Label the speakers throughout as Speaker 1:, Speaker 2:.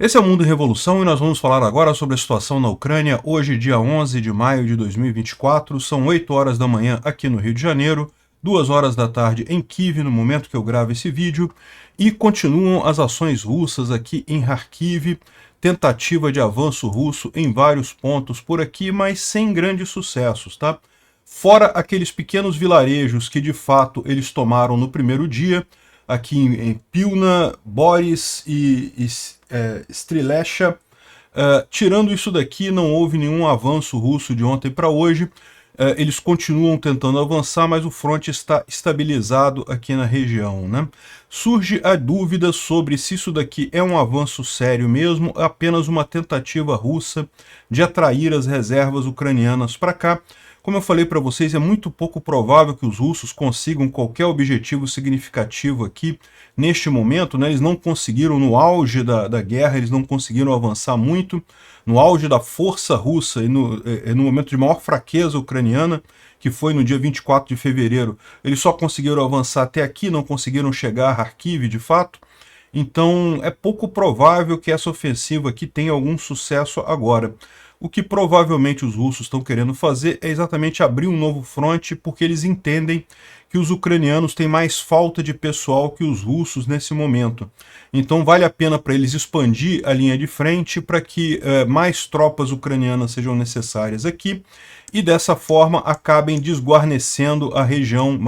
Speaker 1: Esse é o Mundo em Revolução e nós vamos falar agora sobre a situação na Ucrânia. Hoje, dia 11 de maio de 2024, são 8 horas da manhã aqui no Rio de Janeiro, 2 horas da tarde em Kiev, no momento que eu gravo esse vídeo, e continuam as ações russas aqui em Kharkiv, tentativa de avanço russo em vários pontos por aqui, mas sem grandes sucessos, tá? Fora aqueles pequenos vilarejos que de fato eles tomaram no primeiro dia, aqui em Pilna, Boris e Strilesha. Tirando isso daqui, não houve nenhum avanço russo de ontem para hoje. Eles continuam tentando avançar, mas o fronte está estabilizado aqui na região, né? Surge a dúvida sobre se isso daqui é um avanço sério mesmo, ou apenas uma tentativa russa de atrair as reservas ucranianas para cá. Como eu falei para vocês, é muito pouco provável que os russos consigam qualquer objetivo significativo aqui neste momento, né? Eles não conseguiram, no auge da guerra, eles não conseguiram avançar muito. No auge da força russa e no momento de maior fraqueza ucraniana, que foi no dia 24 de fevereiro, eles só conseguiram avançar até aqui, não conseguiram chegar a Kharkiv de fato. Então é pouco provável que essa ofensiva aqui tenha algum sucesso agora. O que provavelmente os russos estão querendo fazer é exatamente abrir um novo fronte, porque eles entendem que os ucranianos têm mais falta de pessoal que os russos nesse momento. Então vale a pena para eles expandir a linha de frente para que mais tropas ucranianas sejam necessárias aqui e dessa forma acabem desguarnecendo a região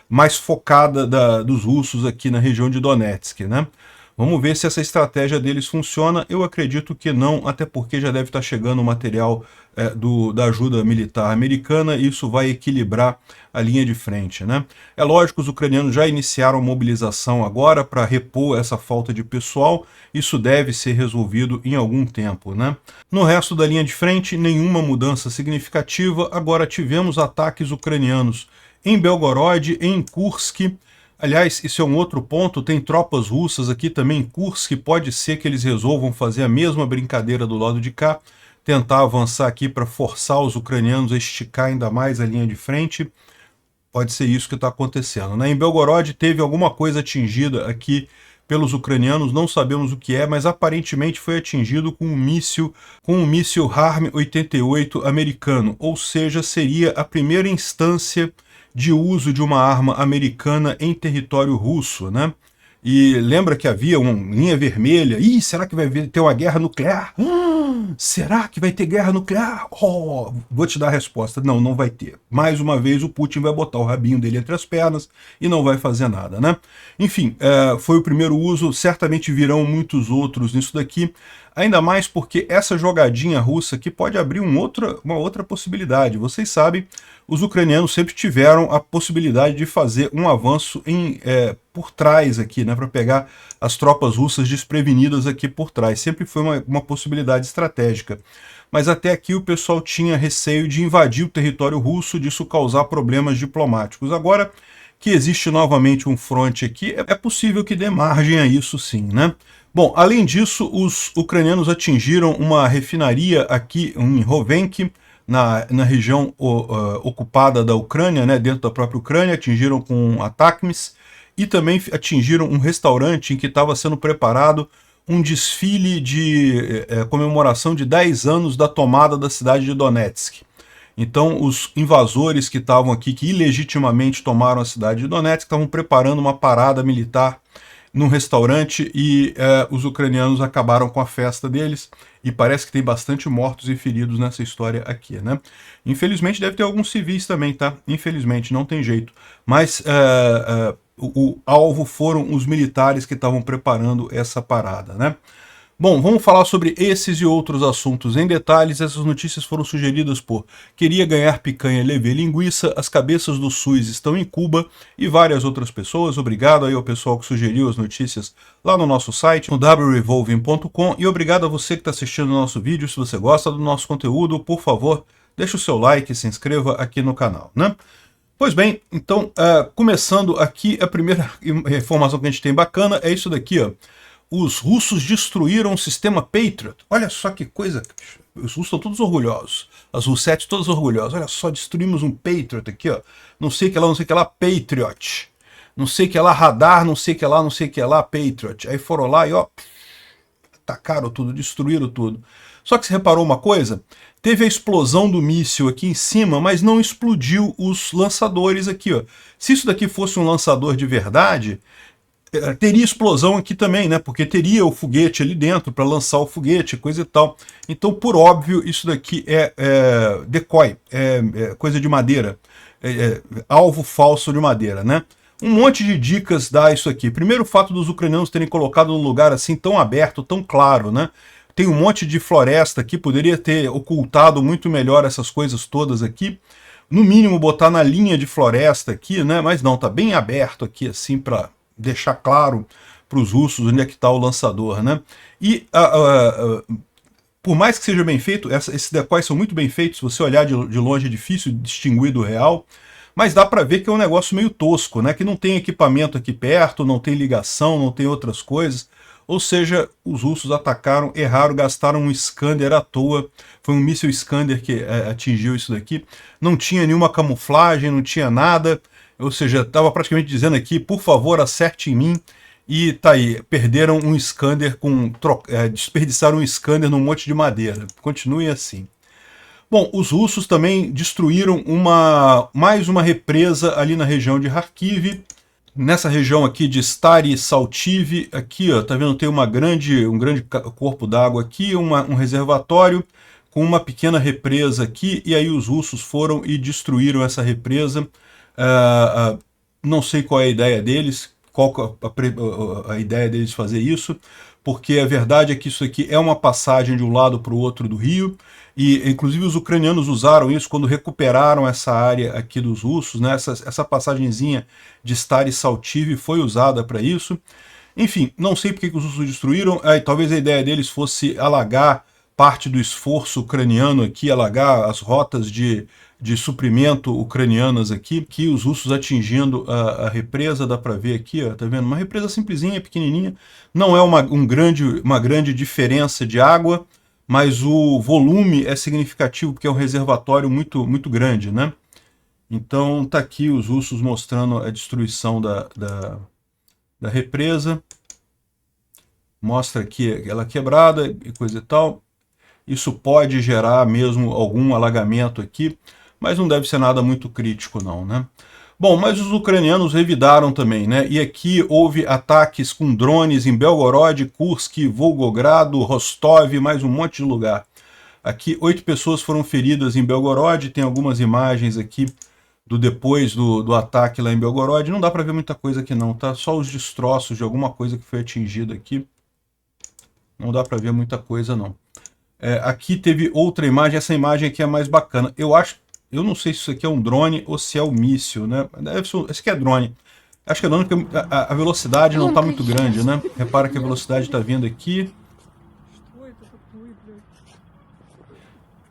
Speaker 1: mais focada dos russos aqui na região de Donetsk, né? Vamos ver se essa estratégia deles funciona. Eu acredito que não, até porque já deve estar chegando o material da ajuda militar americana e isso vai equilibrar a linha de frente, né? É lógico que os ucranianos já iniciaram a mobilização agora para repor essa falta de pessoal. Isso deve ser resolvido em algum tempo, né? No resto da linha de frente, nenhuma mudança significativa. Agora tivemos ataques ucranianos em Belgorod, em Kursk. Aliás, isso é um outro ponto, tem tropas russas aqui também em Kursk, pode ser que eles resolvam fazer a mesma brincadeira do lado de cá, tentar avançar aqui para forçar os ucranianos a esticar ainda mais a linha de frente. Pode ser isso que está acontecendo, né? Em Belgorod teve alguma coisa atingida aqui pelos ucranianos, não sabemos o que é, mas aparentemente foi atingido com um míssil HARM-88 americano, ou seja, seria a primeira instância de uso de uma arma americana em território russo, né? E lembra que havia uma linha vermelha? Ih, será que vai ter uma guerra nuclear? Será que vai ter guerra nuclear? Oh, vou te dar a resposta. Não, não vai ter. Mais uma vez o Putin vai botar o rabinho dele entre as pernas e não vai fazer nada, né? Enfim, foi o primeiro uso, certamente virão muitos outros nisso daqui, ainda mais porque essa jogadinha russa aqui pode abrir uma outra possibilidade. Vocês sabem, os ucranianos sempre tiveram a possibilidade de fazer um avanço por trás aqui, né, para pegar as tropas russas desprevenidas aqui por trás. Sempre foi uma possibilidade estratégica. Mas até aqui o pessoal tinha receio de invadir o território russo, disso causar problemas diplomáticos. Agora que existe novamente um fronte aqui, é possível que dê margem a isso sim, né? Bom, além disso, os ucranianos atingiram uma refinaria aqui em Rovenki, na região ocupada da Ucrânia, né, dentro da própria Ucrânia, atingiram com ataques e também atingiram um restaurante em que estava sendo preparado um desfile de comemoração de 10 anos da tomada da cidade de Donetsk. Então, os invasores que estavam aqui, que ilegitimamente tomaram a cidade de Donetsk, estavam preparando uma parada militar num restaurante e os ucranianos acabaram com a festa deles e parece que tem bastante mortos e feridos nessa história aqui, né? Infelizmente deve ter alguns civis também, tá? Infelizmente, não tem jeito. Mas o alvo foram os militares que estavam preparando essa parada, né? Bom, vamos falar sobre esses e outros assuntos em detalhes. Essas notícias foram sugeridas por Queria Ganhar Picanha, Levei Linguiça, As Cabeças do SUS Estão em Cuba e várias outras pessoas. Obrigado aí ao pessoal que sugeriu as notícias lá no nosso site, no wrevolving.com, e obrigado a você que está assistindo o nosso vídeo. Se você gosta do nosso conteúdo, por favor, deixa o seu like e se inscreva aqui no canal, né? Pois bem, então, começando aqui, a primeira informação que a gente tem bacana é isso daqui, ó. Os russos destruíram o sistema Patriot. Olha só que coisa. Os russos estão todos orgulhosos. As russetes todas orgulhosas. Olha só, destruímos um Patriot aqui, ó. Não sei o que lá, não sei o que lá, Patriot. Não sei o que lá, radar, não sei o que lá, não sei o que lá, Patriot. Aí foram lá e ó, atacaram tudo, destruíram tudo. Só que você reparou uma coisa? Teve a explosão do míssil aqui em cima, mas não explodiu os lançadores aqui, ó. Se isso daqui fosse um lançador de verdade, teria explosão aqui também, né? Porque teria o foguete ali dentro para lançar o foguete, coisa e tal. Então, por óbvio, isso daqui é decoy, é coisa de madeira, alvo falso de madeira, né? Um monte de dicas dá isso aqui. Primeiro, o fato dos ucranianos terem colocado num lugar assim tão aberto, tão claro, né? Tem um monte de floresta aqui, poderia ter ocultado muito melhor essas coisas todas aqui. No mínimo, botar na linha de floresta aqui, né? Mas não, tá bem aberto aqui, assim, para deixar claro para os russos onde é que está o lançador, né? E por mais que seja bem feito, esses decoys são muito bem feitos, se você olhar de longe é difícil distinguir do real, mas dá para ver que é um negócio meio tosco, né? Que não tem equipamento aqui perto, não tem ligação, não tem outras coisas. Ou seja, os russos atacaram, erraram, gastaram um Iskander à toa. Foi um míssil Iskander que atingiu isso daqui. Não tinha nenhuma camuflagem, não tinha nada. Ou seja, estava praticamente dizendo aqui, por favor, acerte em mim. E tá aí, perderam um Iskander, desperdiçaram um Iskander num monte de madeira. Continue assim. Bom, os russos também destruíram mais uma represa ali na região de Kharkiv. Nessa região aqui de Stary Saltiv, aqui, ó, tá vendo, tem um grande corpo d'água aqui, um reservatório com uma pequena represa aqui, e aí os russos foram e destruíram essa represa. Não sei qual é a ideia deles, qual a ideia deles fazer isso, porque a verdade é que isso aqui é uma passagem de um lado para o outro do rio, e inclusive os ucranianos usaram isso quando recuperaram essa área aqui dos russos, né? Essa passagenzinha de Stary Saltiv foi usada para isso. Enfim, não sei porque que os russos destruíram, talvez a ideia deles fosse alagar parte do esforço ucraniano aqui, alagar as rotas de suprimento ucranianas aqui, que os russos atingindo a represa, dá para ver aqui, ó, tá vendo? Uma represa simplesinha, pequenininha, não é uma grande diferença de água, mas o volume é significativo, porque é um reservatório muito, muito grande, né? Então tá aqui os russos mostrando a destruição da represa, mostra aqui ela quebrada e coisa e tal. Isso pode gerar mesmo algum alagamento aqui, mas não deve ser nada muito crítico não, né? Bom, mas os ucranianos revidaram também, né? E aqui houve ataques com drones em Belgorod, Kursk, Volgogrado, Rostov, mais um monte de lugar. Aqui 8 pessoas foram feridas em Belgorod, tem algumas imagens aqui depois do ataque lá em Belgorod. Não dá para ver muita coisa aqui não, tá? Só os destroços de alguma coisa que foi atingida aqui. Não dá para ver muita coisa não. Aqui teve outra imagem, essa imagem aqui é mais bacana. Eu não sei se isso aqui é um drone ou se é um míssil, né? Esse aqui é drone. Acho que é drone porque a velocidade não está muito grande, né? Repara que a velocidade está vindo aqui.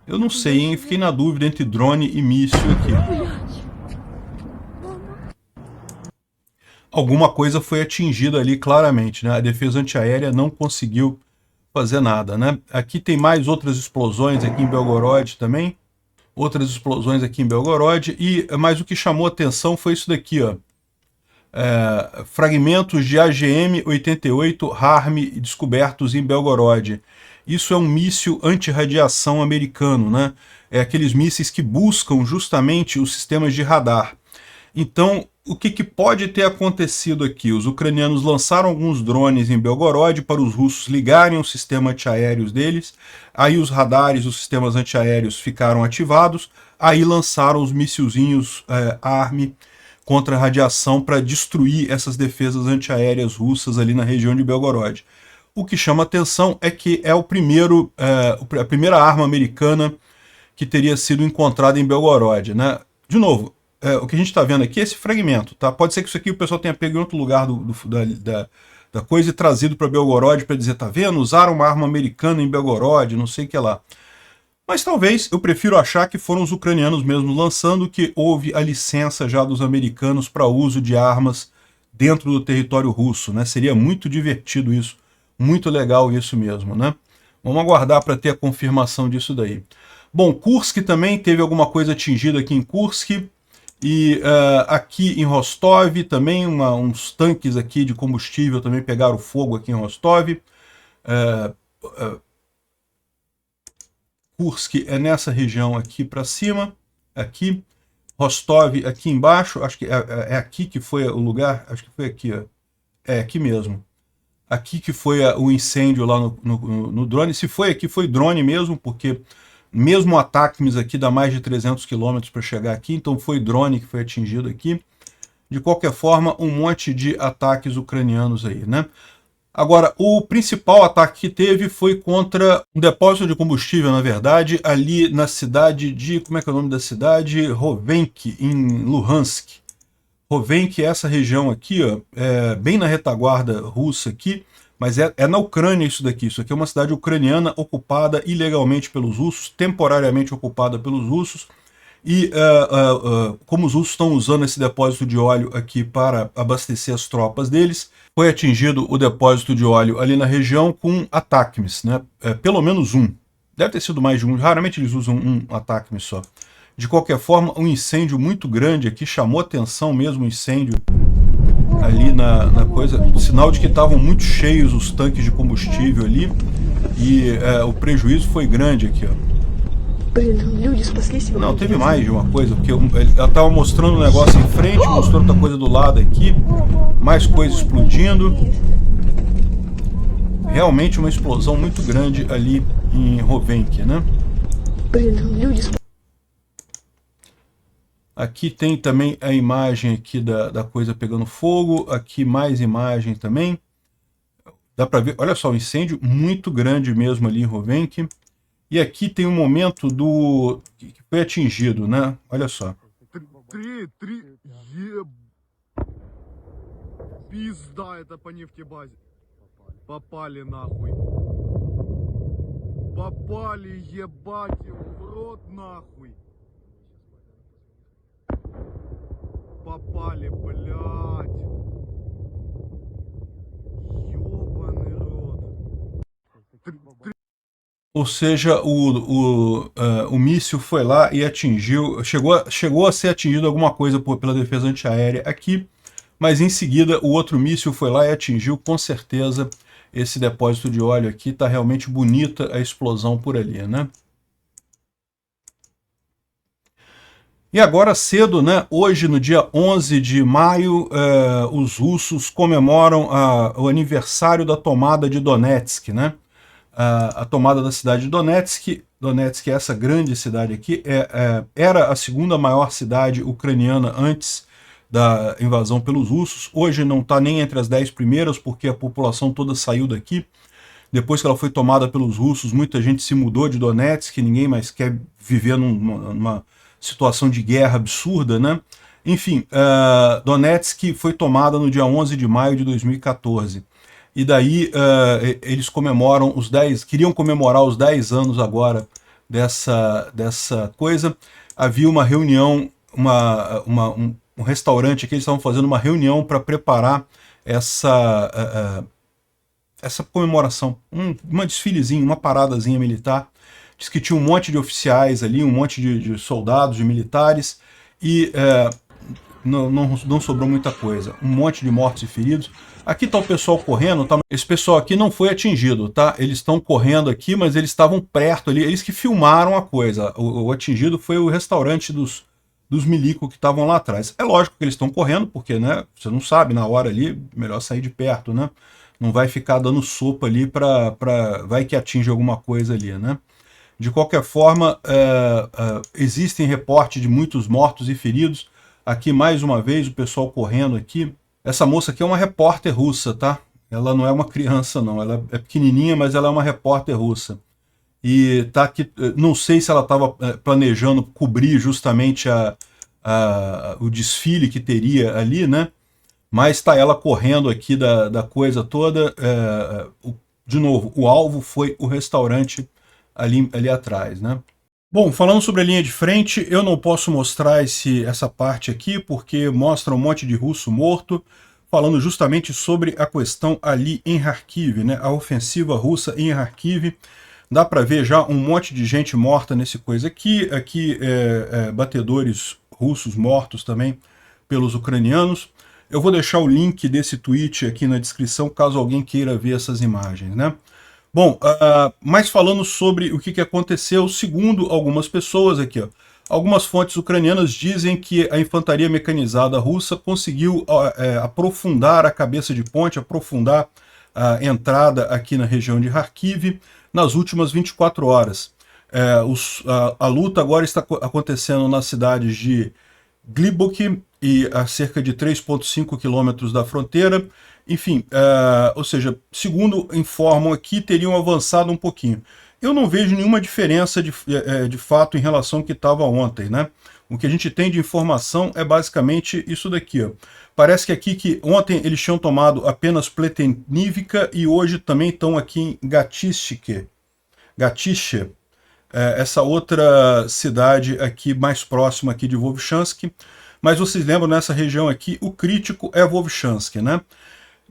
Speaker 1: Eu não sei, hein? Fiquei na dúvida entre drone e míssil aqui. Alguma coisa foi atingida ali claramente, né? A defesa antiaérea não conseguiu fazer nada, né? Aqui tem mais outras explosões aqui em Belgorod também. Outras explosões aqui em Belgorod. Mas o que chamou atenção foi isso daqui, ó. Fragmentos de AGM-88 HARM descobertos em Belgorod. Isso é um míssil anti-radiação americano, né? É aqueles mísseis que buscam justamente os sistemas de radar. Então, o que pode ter acontecido aqui? Os ucranianos lançaram alguns drones em Belgorod para os russos ligarem os sistemas antiaéreos deles, aí os radares, os sistemas antiaéreos ficaram ativados, aí lançaram os missilzinhos ARM contra a radiação para destruir essas defesas antiaéreas russas ali na região de Belgorod. O que chama atenção é que é a primeira arma americana que teria sido encontrada em Belgorod, né? De novo, o que a gente está vendo aqui é esse fragmento, tá? Pode ser que isso aqui o pessoal tenha pego em outro lugar da coisa e trazido para Belgorod para dizer, tá vendo? Usaram uma arma americana em Belgorod, não sei o que lá. Mas talvez, eu prefiro achar que foram os ucranianos mesmo lançando, que houve a licença já dos americanos para uso de armas dentro do território russo, né? Seria muito divertido isso, muito legal isso mesmo, né? Vamos aguardar para ter a confirmação disso daí. Bom, Kursk também teve alguma coisa atingida aqui em Kursk. E aqui em Rostov também uns tanques aqui de combustível também pegaram fogo aqui em Rostov. Kursk é nessa região aqui para cima, aqui. Rostov aqui embaixo, acho que é aqui que foi o lugar, acho que foi aqui, ó. É aqui mesmo. Aqui que foi o incêndio lá no drone. Se foi aqui, foi drone mesmo, porque mesmo o ATACMS aqui dá mais de 300 km para chegar aqui, então foi drone que foi atingido aqui. De qualquer forma, um monte de ataques ucranianos aí, né? Agora, o principal ataque que teve foi contra um depósito de combustível, na verdade, ali na cidade de... Como é que é o nome da cidade? Rovenki, em Luhansk. Rovenki é essa região aqui, ó, bem na retaguarda russa aqui, mas é na Ucrânia isso daqui. Isso aqui é uma cidade ucraniana ocupada ilegalmente pelos russos, temporariamente ocupada pelos russos, e como os russos estão usando esse depósito de óleo aqui para abastecer as tropas deles, foi atingido o depósito de óleo ali na região com ATACMS, né? Pelo menos um. Deve ter sido mais de um, raramente eles usam um ATACMS só. De qualquer forma, um incêndio muito grande aqui, chamou atenção mesmo o incêndio ali na coisa, sinal de que estavam muito cheios os tanques de combustível ali, e o prejuízo foi grande aqui, ó. Não, teve mais de uma coisa, porque ela estava mostrando um negócio em frente, mostrou outra coisa do lado aqui, mais coisa explodindo. Realmente uma explosão muito grande ali em Rovenki, né? Aqui tem também a imagem aqui da coisa pegando fogo, aqui mais imagem também. Dá para ver, olha só, um incêndio muito grande mesmo ali em Rovenki. E aqui tem um momento que foi atingido, né? Olha só.
Speaker 2: Пизда, это по нефтебазе. Попали нахуй. Попали, ебать его в рот нахуй. Попали, блядь. Ёбаный рот.
Speaker 1: Ou seja, o míssil foi lá e atingiu, chegou a ser atingido alguma coisa pela defesa antiaérea aqui, mas em seguida o outro míssil foi lá e atingiu com certeza esse depósito de óleo aqui. Tá realmente bonita a explosão por ali, né? E agora cedo, né, hoje no dia 11 de maio, os russos comemoram o aniversário da tomada de Donetsk, né? A tomada da cidade de Donetsk. Donetsk é essa grande cidade aqui, era a segunda maior cidade ucraniana antes da invasão pelos russos. Hoje não está nem entre as 10 primeiras, porque a população toda saiu daqui. Depois que ela foi tomada pelos russos, muita gente se mudou de Donetsk, ninguém mais quer viver numa situação de guerra absurda, né? Enfim, Donetsk foi tomada no dia 11 de maio de 2014. E daí eles comemoram queriam comemorar os 10 anos agora dessa coisa. Havia uma reunião, um restaurante aqui, eles estavam fazendo uma reunião para preparar essa comemoração, uma desfilezinha, uma paradazinha militar. Diz que tinha um monte de oficiais ali, um monte de soldados, de militares, e não sobrou muita coisa. Um monte de mortos e feridos. Aqui está o pessoal correndo, tá? Esse pessoal aqui não foi atingido, tá? Eles estão correndo aqui, mas eles estavam perto ali, eles que filmaram a coisa. O atingido foi o restaurante dos milicos que estavam lá atrás. É lógico que eles estão correndo, porque, né, você não sabe na hora ali, melhor sair de perto, né? Não vai ficar dando sopa ali vai que atinge alguma coisa ali, né? De qualquer forma, existem reportes de muitos mortos e feridos. Aqui, mais uma vez, o pessoal correndo aqui. Essa moça aqui é uma repórter russa, tá? Ela não é uma criança, não. Ela é pequenininha, mas ela é uma repórter russa. E tá aqui, não sei se ela estava planejando cobrir justamente o desfile que teria ali, né? Mas está ela correndo aqui da coisa toda. De novo, o alvo foi o restaurante ali atrás, né? Bom, falando sobre a linha de frente, eu não posso mostrar essa parte aqui, porque mostra um monte de russo morto, falando justamente sobre a questão ali em Kharkiv, né? A ofensiva russa em Kharkiv. Dá para ver já um monte de gente morta nesse coisa aqui. Aqui, batedores russos mortos também pelos ucranianos. Eu vou deixar o link desse tweet aqui na descrição, caso alguém queira ver essas imagens, né? Bom, mas falando sobre o que aconteceu, segundo algumas pessoas aqui, ó, algumas fontes ucranianas dizem que a infantaria mecanizada russa conseguiu aprofundar a cabeça de ponte, aprofundar a entrada aqui na região de Kharkiv nas últimas 24 horas. A luta agora está acontecendo nas cidades de Glibok e a cerca de 3,5 quilômetros da fronteira. Enfim, ou seja, segundo informam aqui, teriam avançado um pouquinho. Eu não vejo nenhuma diferença de fato em relação ao que estava ontem, né? O que a gente tem de informação é basicamente isso daqui, ó. Parece que aqui que ontem eles tinham tomado apenas Pletenivka e hoje também estão aqui em Gatishche, essa outra cidade aqui mais próxima aqui de Vovchansk. Mas vocês lembram, nessa região aqui, o crítico é Vovchansk, né?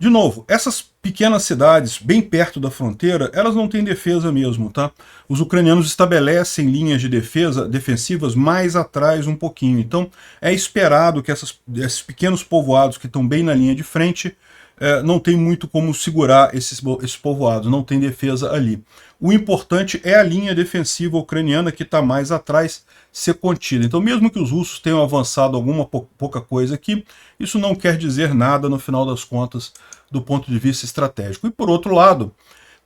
Speaker 1: De novo, essas pequenas cidades, bem perto da fronteira, elas não têm defesa mesmo, tá? Os ucranianos estabelecem linhas de defensivas mais atrás um pouquinho. Então, é esperado que esses pequenos povoados que estão bem na linha de frente não tem muito como segurar esses povoados, não tem defesa ali. O importante é a linha defensiva ucraniana que está mais atrás ser contida. Então, mesmo que os russos tenham avançado alguma pouca coisa aqui, isso não quer dizer nada no final das contas do ponto de vista estratégico. E por outro lado,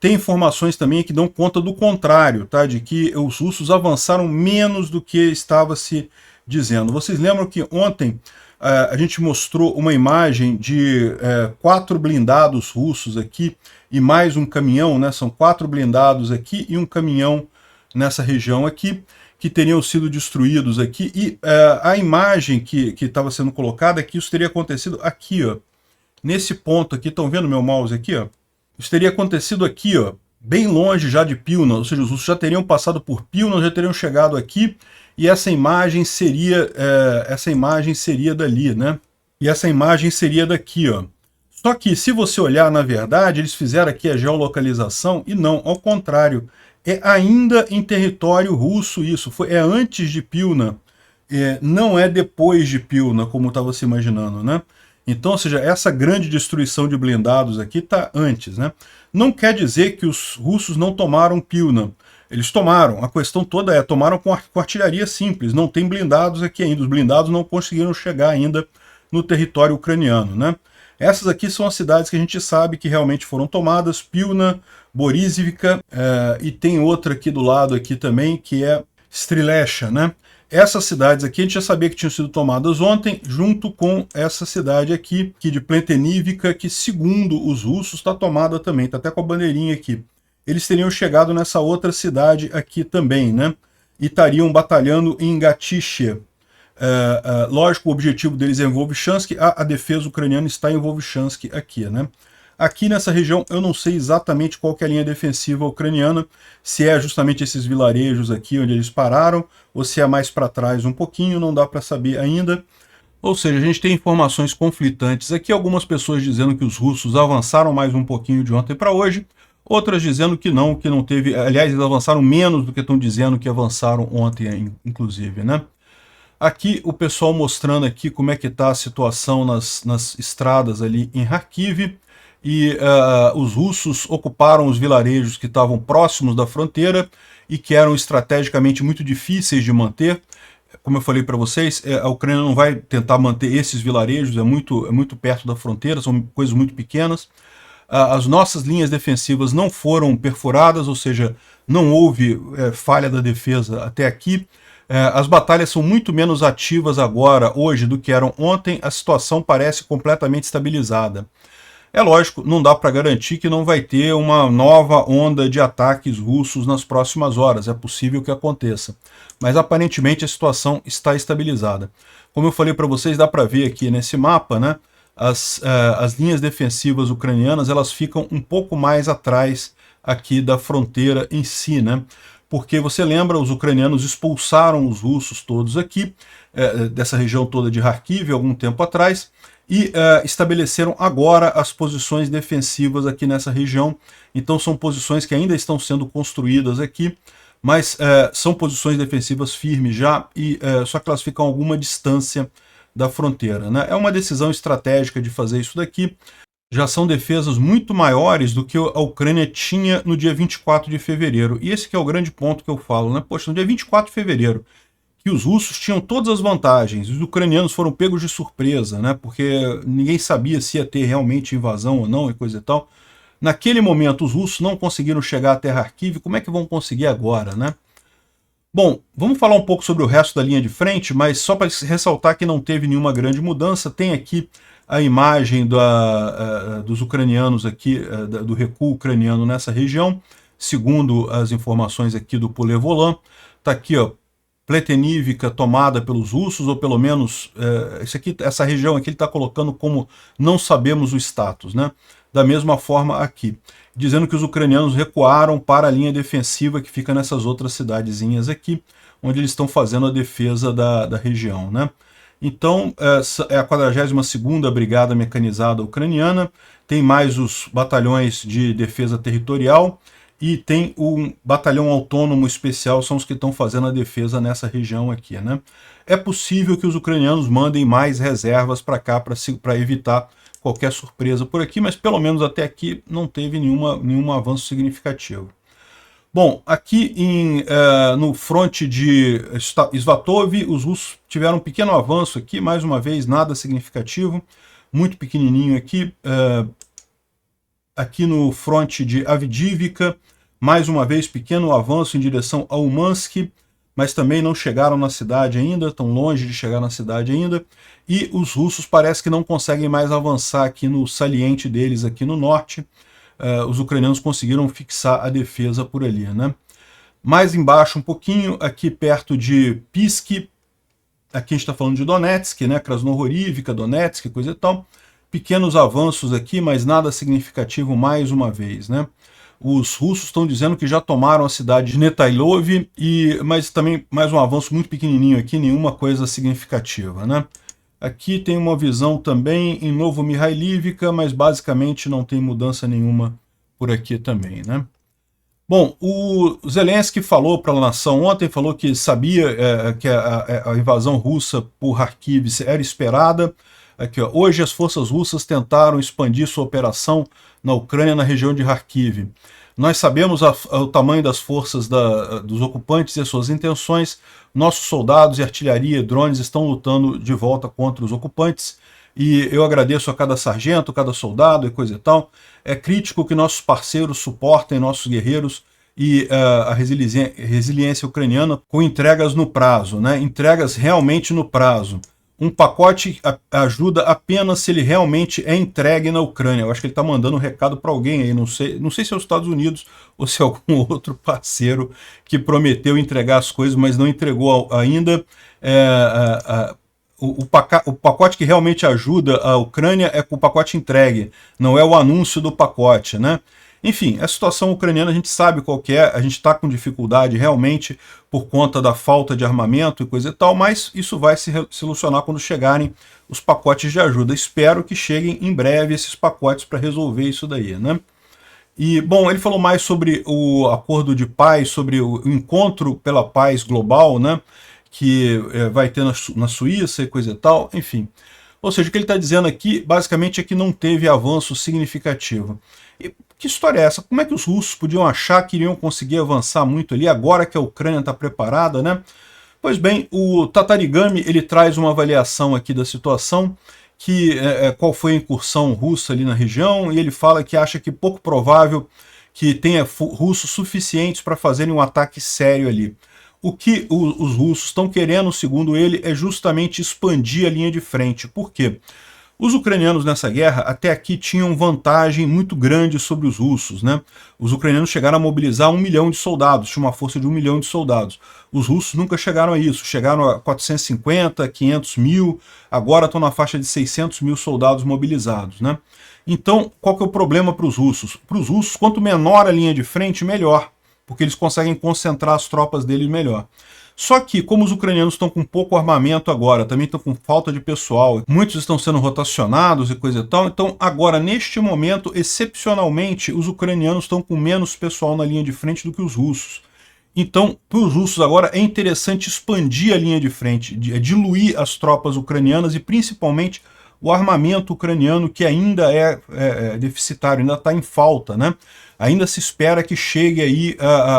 Speaker 1: tem informações também que dão conta do contrário, tá? De que os russos avançaram menos do que estava se dizendo. Vocês lembram que ontem a gente mostrou uma imagem de 4 blindados russos aqui e mais um caminhão, né? São 4 blindados aqui e um caminhão nessa região aqui, que teriam sido destruídos aqui. E a imagem que estava sendo colocada aqui, isso teria acontecido aqui, ó. Nesse ponto aqui, estão vendo meu mouse aqui, ó? Isso teria acontecido aqui, ó, bem longe já de Pilna, ou seja, os russos já teriam passado por Pilna, já teriam chegado aqui, e essa imagem seria dali, né? E essa imagem seria daqui, ó. Só que, se você olhar, na verdade, eles fizeram aqui a geolocalização, e não, ao contrário, é ainda em território russo isso, é antes de Pilna, não é depois de Pilna, como estava se imaginando, né? Então, ou seja, essa grande destruição de blindados aqui está antes, né? Não quer dizer que os russos não tomaram Pilna. Eles tomaram. A questão toda é, tomaram com artilharia simples. Não tem blindados aqui ainda. Os blindados não conseguiram chegar ainda no território ucraniano, né? Essas aqui são as cidades que a gente sabe que realmente foram tomadas. Pilna, Borisivka, e tem outra aqui do lado aqui também, que é Strilesha, né? Essas cidades aqui a gente já sabia que tinham sido tomadas ontem, junto com essa cidade aqui de Pletenivka, que segundo os russos está tomada também, está até com a bandeirinha aqui. Eles teriam chegado nessa outra cidade aqui também, né? E estariam batalhando em Gatishche. Lógico, o objetivo deles é em Vovchansk, a defesa ucraniana está em Vovchansk aqui, né? Aqui nessa região eu não sei exatamente qual que é a linha defensiva ucraniana, se é justamente esses vilarejos aqui onde eles pararam, ou se é mais para trás um pouquinho, não dá para saber ainda. Ou seja, a gente tem informações conflitantes aqui, algumas pessoas dizendo que os russos avançaram mais um pouquinho de ontem para hoje, outras dizendo que não teve, aliás, eles avançaram menos do que estão dizendo que avançaram ontem, inclusive, né? Aqui o pessoal mostrando aqui como é que está a situação nas estradas ali em Kharkiv, e os russos ocuparam os vilarejos que estavam próximos da fronteira e que eram estrategicamente muito difíceis de manter. Como eu falei para vocês, a Ucrânia não vai tentar manter esses vilarejos, é muito perto da fronteira, são coisas muito pequenas. As nossas linhas defensivas não foram perfuradas, ou seja, não houve falha da defesa até aqui. As batalhas são muito menos ativas agora, hoje, do que eram ontem. A situação parece completamente estabilizada. É lógico, não dá para garantir que não vai ter uma nova onda de ataques russos nas próximas horas, é possível que aconteça. Mas aparentemente a situação está estabilizada. Como eu falei para vocês, dá para ver aqui nesse mapa, né? As linhas defensivas ucranianas, elas ficam um pouco mais atrás aqui da fronteira em si, né? Porque você lembra, os ucranianos expulsaram os russos todos aqui, dessa região toda de Kharkiv, algum tempo atrás, e estabeleceram agora as posições defensivas aqui nessa região. Então são posições que ainda estão sendo construídas aqui, mas são posições defensivas firmes já, e só que elas ficam a alguma distância da fronteira, né? É uma decisão estratégica de fazer isso daqui. já são defesas muito maiores do que a Ucrânia tinha no dia 24 de fevereiro. E esse que é o grande ponto que eu falo, né? Poxa, no dia 24 de fevereiro, que os russos tinham todas as vantagens, os ucranianos foram pegos de surpresa, né? Porque ninguém sabia se ia ter realmente invasão ou não e coisa e tal. Naquele momento, os russos não conseguiram chegar até Kharkiv, como é que vão conseguir agora, né? Bom, vamos falar um pouco sobre o resto da linha de frente, mas só para ressaltar que não teve nenhuma grande mudança, tem aqui a imagem dos ucranianos aqui, do recuo ucraniano nessa região, segundo as informações aqui do Polevolan. Está aqui, ó, Pletenivka tomada pelos russos, ou pelo menos, essa região aqui ele está colocando como não sabemos o status, né? Da mesma forma aqui, dizendo que os ucranianos recuaram para a linha defensiva que fica nessas outras cidadezinhas aqui, onde eles estão fazendo a defesa da região, né? Então, essa é a 42ª Brigada Mecanizada Ucraniana, tem mais os batalhões de defesa territorial e tem um batalhão autônomo especial, são os que estão fazendo a defesa nessa região aqui, né? É possível que os ucranianos mandem mais reservas para cá para evitar qualquer surpresa por aqui, mas pelo menos até aqui não teve nenhum avanço significativo. Bom, aqui no fronte de Svatov, os russos tiveram um pequeno avanço aqui, mais uma vez, nada significativo, muito pequenininho aqui. Aqui no fronte de Avdiivka, mais uma vez, pequeno avanço em direção a Umansk, mas também não chegaram na cidade ainda, estão longe de chegar na cidade ainda, e os russos parece que não conseguem mais avançar aqui no saliente deles aqui no norte. Os ucranianos conseguiram fixar a defesa por ali, né? Mais embaixo um pouquinho, aqui perto de Pisk, aqui a gente está falando de Donetsk, né? Krasnohorivka, Donetsk, coisa e tal. Pequenos avanços aqui, mas nada significativo mais uma vez, né? Os russos estão dizendo que já tomaram a cidade de Netailov, mas também mais um avanço muito pequenininho aqui, nenhuma coisa significativa, né? Aqui tem uma visão também em Novomihailivka, mas basicamente não tem mudança nenhuma por aqui também, né? Bom, o Zelensky falou para a nação ontem, falou que sabia que a invasão russa por Kharkiv era esperada. Aqui, ó, hoje as forças russas tentaram expandir sua operação na Ucrânia, na região de Kharkiv. Nós sabemos o tamanho das forças dos ocupantes e as suas intenções. Nossos soldados e artilharia e drones estão lutando de volta contra os ocupantes. E eu agradeço a cada sargento, cada soldado e coisa e tal. É crítico que nossos parceiros suportem nossos guerreiros e a resiliência ucraniana com entregas no prazo, né? Entregas realmente no prazo. Um pacote ajuda apenas se ele realmente é entregue na Ucrânia. Eu acho que ele está mandando um recado para alguém aí, não sei se é os Estados Unidos ou se é algum outro parceiro que prometeu entregar as coisas, mas não entregou ainda. O pacote que realmente ajuda a Ucrânia é com o pacote entregue, não é o anúncio do pacote, né? Enfim, a situação ucraniana a gente sabe qual que é, a gente está com dificuldade realmente por conta da falta de armamento e coisa e tal, mas isso vai se solucionar quando chegarem os pacotes de ajuda. Espero que cheguem em breve esses pacotes para resolver isso daí, né? E, bom, ele falou mais sobre o acordo de paz, sobre o encontro pela paz global, né? Que vai ter na Suíça e coisa e tal, enfim. Ou seja, o que ele está dizendo aqui, basicamente, é que não teve avanço significativo. E que história é essa? Como é que os russos podiam achar que iriam conseguir avançar muito ali, agora que a Ucrânia está preparada, né? Pois bem, o Tatarigami, ele traz uma avaliação aqui da situação, qual foi a incursão russa ali na região, e ele fala que acha que pouco provável que tenha russos suficientes para fazerem um ataque sério ali. O que os russos estão querendo, segundo ele, é justamente expandir a linha de frente. Por quê? Os ucranianos nessa guerra até aqui tinham vantagem muito grande sobre os russos, né? Os ucranianos chegaram a mobilizar 1 milhão de soldados, tinha uma força de 1 milhão de soldados. Os russos nunca chegaram a isso, chegaram a 450, 500 mil, agora estão na faixa de 600 mil soldados mobilizados, né? Então, qual que é o problema para os russos? Para os russos, quanto menor a linha de frente, melhor, porque eles conseguem concentrar as tropas deles melhor. Só que, como os ucranianos estão com pouco armamento agora, também estão com falta de pessoal, muitos estão sendo rotacionados e coisa e tal, então agora, neste momento, excepcionalmente, os ucranianos estão com menos pessoal na linha de frente do que os russos. Então, para os russos agora é interessante expandir a linha de frente, diluir as tropas ucranianas e principalmente o armamento ucraniano, que ainda é deficitário, ainda está em falta, né? Ainda se espera que chegue aí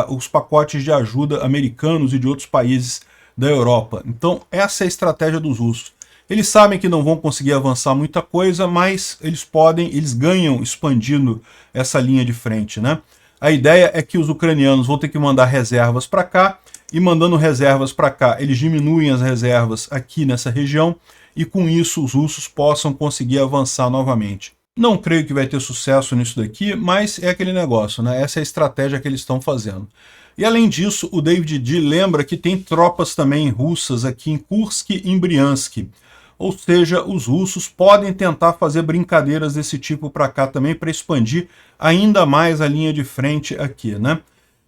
Speaker 1: os pacotes de ajuda americanos e de outros países da Europa. Então essa é a estratégia dos russos. Eles sabem que não vão conseguir avançar muita coisa, mas eles ganham expandindo essa linha de frente, né? A ideia é que os ucranianos vão ter que mandar reservas para cá, e mandando reservas para cá, eles diminuem as reservas aqui nessa região, e com isso os russos possam conseguir avançar novamente. Não creio que vai ter sucesso nisso daqui, mas é aquele negócio, né? Essa é a estratégia que eles estão fazendo. E além disso, o David D. lembra que tem tropas também russas aqui em Kursk e em Bryansk. Ou seja, os russos podem tentar fazer brincadeiras desse tipo para cá também, para expandir ainda mais a linha de frente aqui, né?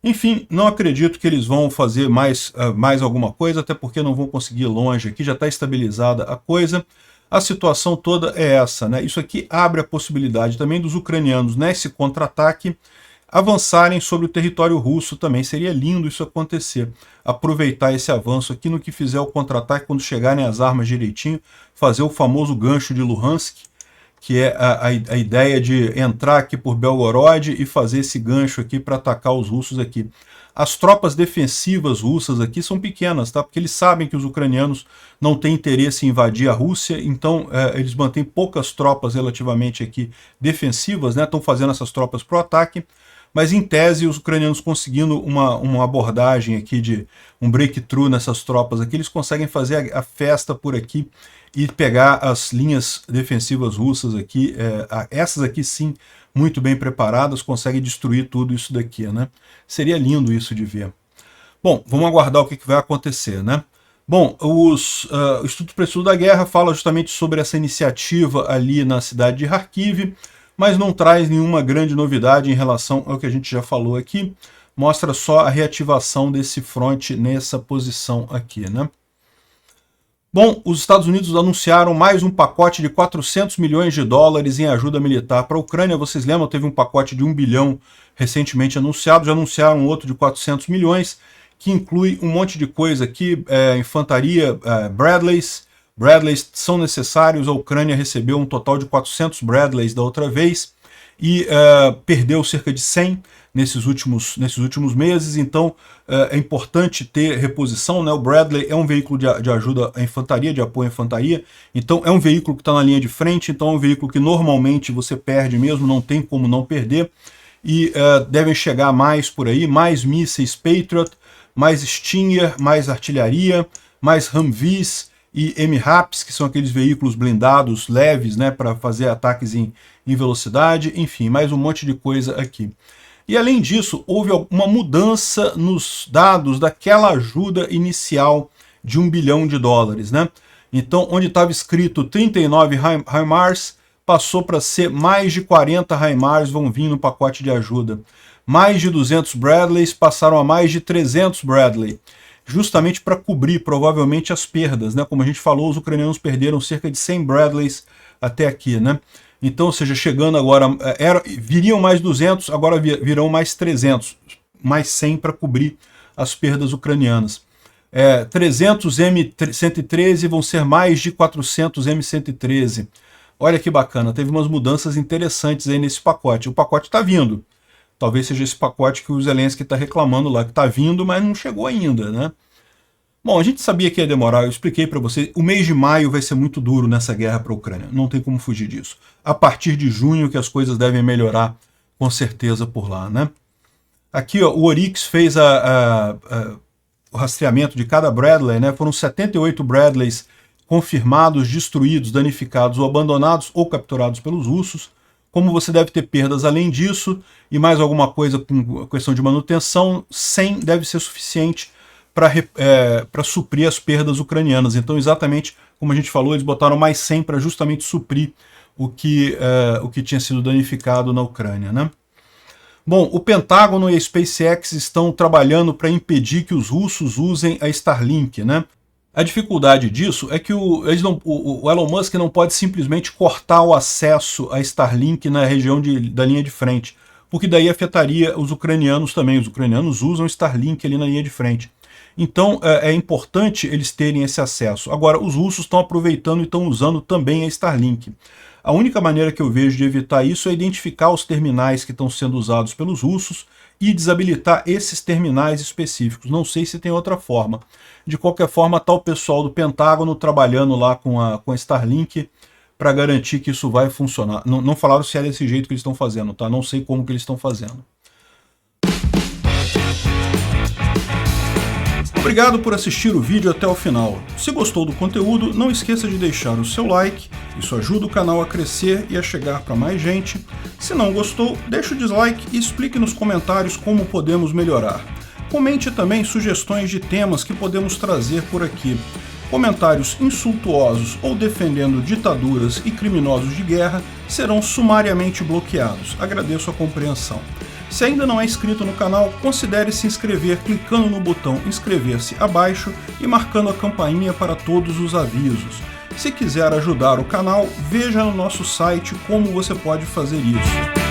Speaker 1: Enfim, não acredito que eles vão fazer mais alguma coisa, até porque não vão conseguir ir longe aqui, já está estabilizada a coisa. A situação toda é essa, né? Isso aqui abre a possibilidade também dos ucranianos, nesse contra-ataque, avançarem sobre o território russo também. Seria lindo isso acontecer. Aproveitar esse avanço aqui no que fizer o contra-ataque, quando chegarem as armas direitinho, fazer o famoso gancho de Luhansk, que é a ideia de entrar aqui por Belgorod e fazer esse gancho aqui para atacar os russos aqui. As tropas defensivas russas aqui são pequenas, tá? Porque eles sabem que os ucranianos não têm interesse em invadir a Rússia, então eles mantêm poucas tropas relativamente aqui defensivas, né? Estão fazendo essas tropas para o ataque, mas em tese os ucranianos conseguindo uma abordagem aqui de um breakthrough nessas tropas aqui, eles conseguem fazer a festa por aqui e pegar as linhas defensivas russas aqui, essas aqui sim, muito bem preparadas, conseguem destruir tudo isso daqui, né? Seria lindo isso de ver. Bom, vamos aguardar o que vai acontecer, né? Bom, o Instituto Preciso da Guerra fala justamente sobre essa iniciativa ali na cidade de Kharkiv, mas não traz nenhuma grande novidade em relação ao que a gente já falou aqui, mostra só a reativação desse fronte nessa posição aqui, né? Bom, os Estados Unidos anunciaram mais um pacote de 400 milhões de dólares em ajuda militar para a Ucrânia. Vocês lembram, teve um pacote de 1 bilhão recentemente anunciado, já anunciaram outro de 400 milhões, que inclui um monte de coisa aqui, infantaria, Bradleys são necessários, a Ucrânia recebeu um total de 400 Bradleys da outra vez, e perdeu cerca de 100 nesses últimos meses, então é importante ter reposição, né? O Bradley é um veículo de ajuda à infantaria, de apoio à infantaria, então é um veículo que está na linha de frente, então é um veículo que normalmente você perde mesmo, não tem como não perder, e devem chegar mais por aí, mais mísseis Patriot, mais Stinger, mais artilharia, mais Humvees e MRAPs, que são aqueles veículos blindados leves, né, para fazer ataques em velocidade, enfim, mais um monte de coisa aqui. E além disso, houve uma mudança nos dados daquela ajuda inicial de 1 bilhão de dólares, né? Então, onde estava escrito 39 HIMARS, passou para ser mais de 40 HIMARS vão vir no pacote de ajuda. Mais de 200 Bradleys passaram a mais de 300 Bradley, justamente para cobrir provavelmente as perdas, né? Como a gente falou, os ucranianos perderam cerca de 100 Bradleys até aqui, né? Então, ou seja, chegando agora, viriam mais 200, agora virão mais 300, mais 100 para cobrir as perdas ucranianas. 300 M113 vão ser mais de 400 M113. Olha que bacana, teve umas mudanças interessantes aí nesse pacote. O pacote está vindo. Talvez seja esse pacote que o Zelensky está reclamando lá, que está vindo, mas não chegou ainda, né? Bom, a gente sabia que ia demorar, eu expliquei para você, o mês de maio vai ser muito duro nessa guerra para a Ucrânia, não tem como fugir disso. A partir de junho que as coisas devem melhorar, com certeza, por lá, né? Aqui, ó, o Oryx fez o rastreamento de cada Bradley, né? Foram 78 Bradleys confirmados, destruídos, danificados ou abandonados ou capturados pelos russos. Como você deve ter perdas além disso, e mais alguma coisa com questão de manutenção, 100 deve ser suficiente para suprir as perdas ucranianas. Então, exatamente como a gente falou, eles botaram mais 100 para justamente suprir o que tinha sido danificado na Ucrânia, né? Bom, o Pentágono e a SpaceX estão trabalhando para impedir que os russos usem a Starlink, né? A dificuldade disso é que o Elon Musk não pode simplesmente cortar o acesso a Starlink na região da linha de frente, porque daí afetaria os ucranianos também. Os ucranianos usam Starlink ali na linha de frente. Então é importante eles terem esse acesso. Agora, os russos estão aproveitando e estão usando também a Starlink. A única maneira que eu vejo de evitar isso é identificar os terminais que estão sendo usados pelos russos e desabilitar esses terminais específicos. Não sei se tem outra forma. De qualquer forma, está o pessoal do Pentágono trabalhando lá com a Starlink para garantir que isso vai funcionar. Não falaram se é desse jeito que eles estão fazendo, tá? Não sei como que eles estão fazendo. Obrigado por assistir o vídeo até o final. Se gostou do conteúdo, não esqueça de deixar o seu like, isso ajuda o canal a crescer e a chegar para mais gente. Se não gostou, deixe o dislike e explique nos comentários como podemos melhorar. Comente também sugestões de temas que podemos trazer por aqui. Comentários insultuosos ou defendendo ditaduras e criminosos de guerra serão sumariamente bloqueados. Agradeço a compreensão. Se ainda não é inscrito no canal, considere se inscrever clicando no botão inscrever-se abaixo e marcando a campainha para todos os avisos. Se quiser ajudar o canal, veja no nosso site como você pode fazer isso.